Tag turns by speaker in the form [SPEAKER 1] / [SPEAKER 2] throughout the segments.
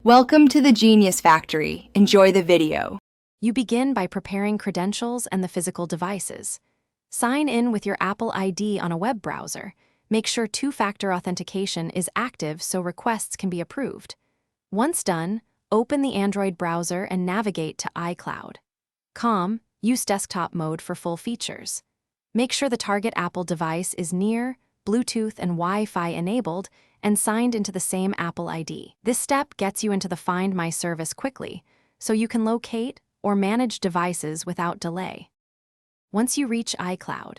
[SPEAKER 1] Welcome to the Genius Factory. Enjoy the video.
[SPEAKER 2] You begin by preparing credentials and the physical devices. Sign in with your Apple ID on a web browser. Make sure two-factor authentication is active so requests can be approved. Once done, open the Android browser and navigate to iCloud. Use desktop mode for full features. Make sure the target Apple device is near, Bluetooth and Wi-Fi enabled, and signed into the same Apple ID. This step gets you into the Find My service quickly, so you can locate or manage devices without delay. Once you reach iCloud,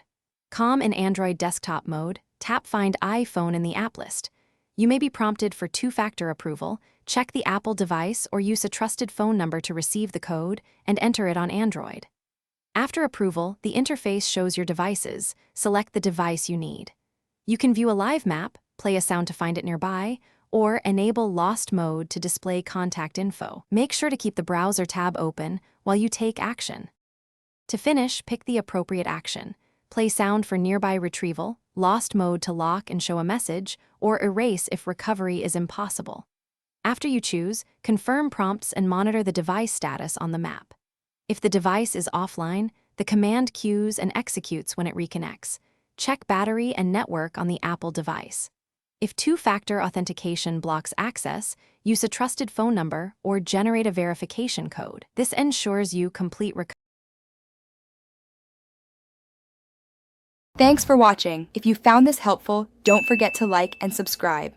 [SPEAKER 2] in Android desktop mode, tap Find iPhone in the app list. You may be prompted for two-factor approval, check the Apple device, or use a trusted phone number to receive the code and enter it on Android. After approval, the interface shows your devices. Select the device you need. You can view a live map, play a sound to find it nearby, or enable Lost Mode to display contact info. Make sure to keep the browser tab open while you take action. To finish, pick the appropriate action. Play sound for nearby retrieval, Lost Mode to lock and show a message, or erase if recovery is impossible. After you choose, confirm prompts and monitor the device status on the map. If the device is offline, the command queues and executes when it reconnects. Check battery and network on the Apple device. If two-factor authentication blocks access, use a trusted phone number or generate a verification code. This ensures you complete recovery.
[SPEAKER 1] Thanks for watching. If you found this helpful, don't forget to like and subscribe.